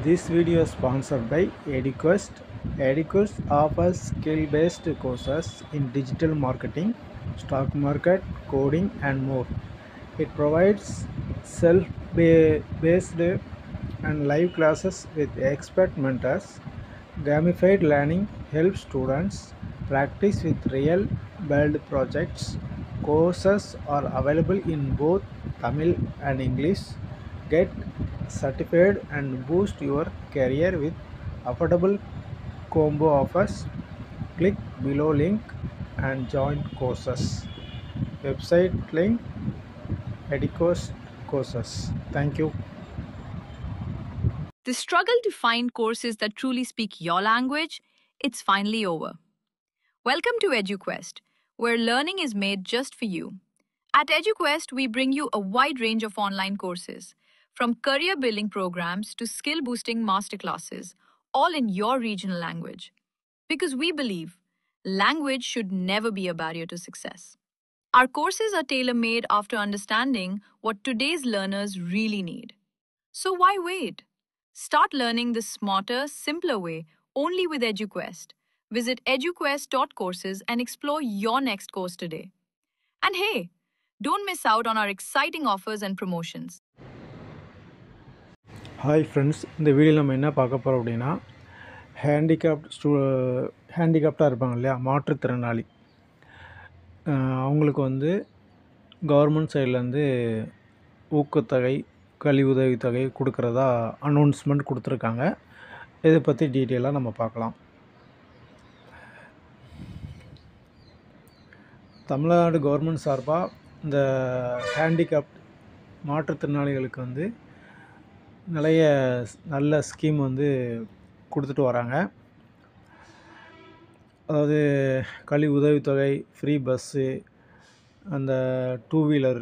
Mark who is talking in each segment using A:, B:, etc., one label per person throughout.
A: This video is sponsored by EduQuest. EduQuest offers skill-based courses in digital marketing, stock market, coding, and more. It provides self-based and live classes with expert mentors. Gamified learning helps students practice with real-world projects. Courses are available in both Tamil and English. Get certified and boost your career with affordable combo offers. Click below link and join courses. Website link Edicos courses. Thank you.
B: The struggle to find courses that truly speak your language, it's finally over. Welcome to EduQuest, where learning is made just for you. At EduQuest, we bring you a wide range of online courses, from career building programs to skill boosting masterclasses, all in your regional language. Because we believe language should never be a barrier to success. Our courses are tailor made after understanding what today's learners really need. So why wait? Start learning the smarter, simpler way only with EduQuest. Visit eduquest.courses and explore your next course today. And hey, don't miss out on our exciting offers and promotions.
A: Hi friends, இந்த வீடியோவில் நம்ம என்ன பார்க்க போகிறோம் அப்படின்னா ஹேண்டிகேப்டாக இருப்பாங்க இல்லையா, மாற்றுத்திறனாளி, அவங்களுக்கு வந்து கவர்மெண்ட் சைட்லேருந்து ஊக்கத்தொகை, கல்வி உதவித்தொகை கொடுக்குறதா அனௌன்ஸ்மெண்ட் கொடுத்துருக்காங்க. இதை பற்றி டீட்டெயிலாக நம்ம பார்க்கலாம். தமிழ்நாடு கவர்மெண்ட் சார்பாக இந்த ஹேண்டிகேப்ட் மாற்றுத்திறனாளிகளுக்கு வந்து நிறைய நல்ல ஸ்கீம் வந்து கொடுத்துட்டு வராங்க. அதாவது கல்வி உதவித்தொகை, ஃப்ரீ பஸ்ஸு, அந்த டூ வீலர்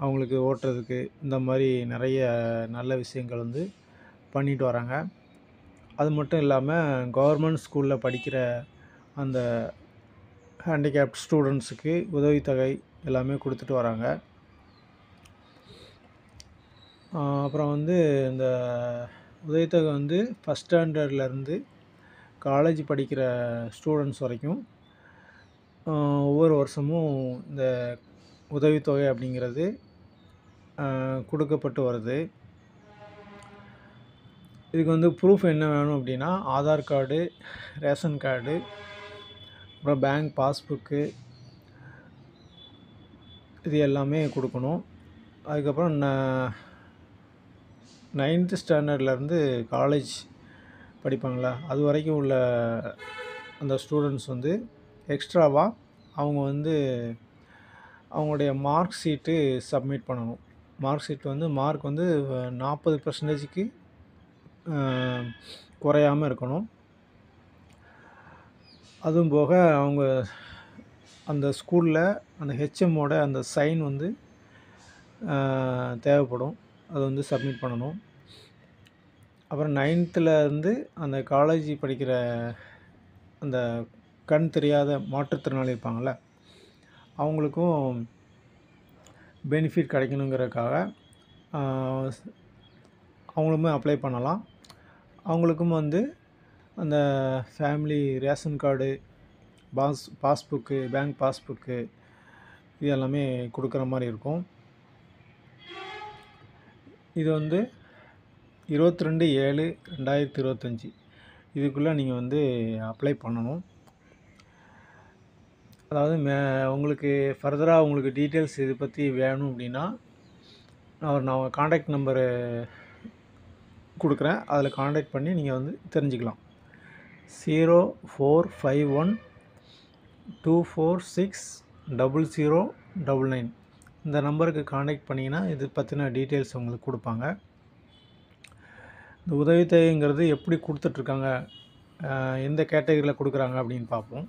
A: அவங்களுக்கு ஓட்டுறதுக்கு, இந்த மாதிரி நிறைய நல்ல விஷயங்கள் வந்து பண்ணிட்டு வராங்க. அது மட்டும் இல்லாமல் கவர்மெண்ட் ஸ்கூலில் படிக்கிற அந்த ஹேண்டிகேப்ட் ஸ்டூடெண்ட்ஸுக்கு உதவித்தொகை எல்லாமே கொடுத்துட்டு வராங்க. அப்புறம் வந்து இந்த உதவித்தொகை வந்து ஃபஸ்ட் ஸ்டாண்டர்ட்லேருந்து காலேஜ் படிக்கிற ஸ்டூடெண்ட்ஸ் வரைக்கும் ஒவ்வொரு வருஷமும் இந்த உதவித்தொகை அப்படிங்கிறது கொடுக்கப்பட்டு வருது. இதுக்கு வந்து ப்ரூஃப் என்ன வேணும் அப்படின்னா, ஆதார் கார்டு, ரேஷன் கார்டு, அப்புறம் பேங்க் பாஸ்புக்கு, இது எல்லாமே கொடுக்கணும். அதுக்கப்புறம் 9th ஸ்டாண்டர்ட்லேருந்து காலேஜ் படிப்பாங்களா, அது வரைக்கும் உள்ள அந்த ஸ்டூடெண்ட்ஸ் வந்து எக்ஸ்ட்ராவாக அவங்க வந்து அவங்களுடைய மார்க் ஷீட்டு சப்மிட் பண்ணணும். மார்க் ஷீட் வந்து மார்க் வந்து 40% குறையாமல் இருக்கணும். அதுவும் போக அவங்க அந்த ஸ்கூலில் அந்த ஹெச்எம்மோட அந்த சைன் வந்து தேவைப்படும், அது வந்து சப்மிட் பண்ணணும். அப்புறம் 9th அந்த காலேஜ் படிக்கிற அந்த கண் தெரியாத மாற்றுத்திறனாளி இருப்பாங்கள்ல, அவங்களுக்கும் பெனிஃபிட் கிடைக்கணுங்கிறதுக்காக அவங்களுமே அப்ளை பண்ணலாம். அவங்களுக்கும் வந்து அந்த family ration card, passbook, bank passbook, இது எல்லாமே கொடுக்குற மாதிரி இருக்கும். இது வந்து 22/7/2025 இதுக்குள்ளே நீங்கள் வந்து அப்ளை பண்ணணும். அதாவது உங்களுக்கு ஃபர்தராக உங்களுக்கு டீட்டெயில்ஸ் இதை பற்றி வேணும் அப்படின்னா நான் காண்டாக்ட் நம்பரு கொடுக்குறேன், அதில் காண்டாக்ட் பண்ணி நீங்கள் வந்து தெரிஞ்சுக்கலாம். 045124600099 இந்த நம்பருக்கு காண்டாக்ட் பண்ணிங்கன்னா இது பற்றின டீட்டெயில்ஸ் உங்களுக்கு கொடுப்பாங்க. இந்த உதவித்தொகைங்கிறது எப்படி கொடுத்துட்ருக்காங்க, எந்த கேட்டகரியில் கொடுக்குறாங்க அப்படின்னு பார்ப்போம்.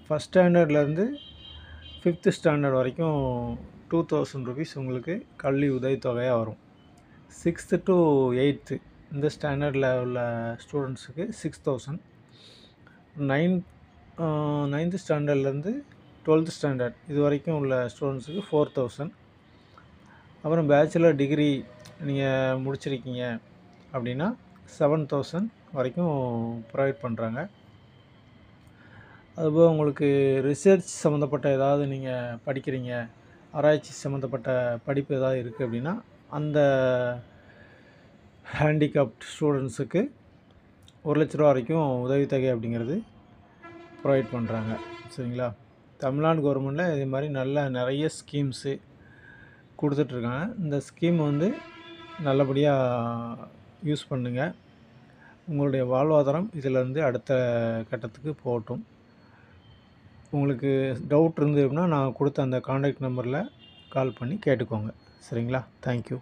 A: ஃபஸ்ட் ஸ்டாண்டர்ட்லேருந்து 5th ஸ்டாண்டர்ட் வரைக்கும் 2000 rupees உங்களுக்கு கல்வி உதவித்தொகையாக வரும். 6th to 8th இந்த ஸ்டாண்டர்டில் உள்ள ஸ்டூடெண்ட்ஸுக்கு 6000. 9th ஸ்டாண்டர்ட்லேருந்து 12th ஸ்டாண்டர்ட் இது வரைக்கும் உள்ள ஸ்டூடெண்ட்ஸுக்கு 4000. அப்புறம் பேச்சுலர் டிகிரி நீங்கள் முடிச்சிருக்கீங்க அப்படின்னா 7000 வரைக்கும் ப்ரொவைட் பண்ணுறாங்க. அதுபோக உங்களுக்கு ரிசர்ச் சம்மந்தப்பட்ட ஏதாவது நீங்கள் படிக்கிறீங்க, ஆராய்ச்சி சம்மந்தப்பட்ட படிப்பு ஏதாவது இருக்குது அப்படின்னா அந்த ஹேண்டிகேப்ட் ஸ்டூடெண்ட்ஸுக்கு ரூ. 1,00,000 வரைக்கும் உதவித்தொகை அப்படிங்கிறது ப்ரொவைட் பண்ணுறாங்க. சரிங்களா? தமிழ்நாடு கவர்மெண்ட்டில் இது மாதிரி நிறைய ஸ்கீம்ஸு கொடுத்துட்ருக்காங்க. இந்த ஸ்கீம் வந்து நல்லபடியாக யூஸ் பண்ணுங்கள். உங்களுடைய வாழ்வாதாரம் இதிலேருந்து அடுத்த கட்டத்துக்கு போகட்டும். உங்களுக்கு டவுட் இருந்தது அப்படின்னா நான் கொடுத்த அந்த கான்டாக்ட் நம்பரில் கால் பண்ணி கேட்டுக்கோங்க. சரிங்களா? தேங்க்யூ.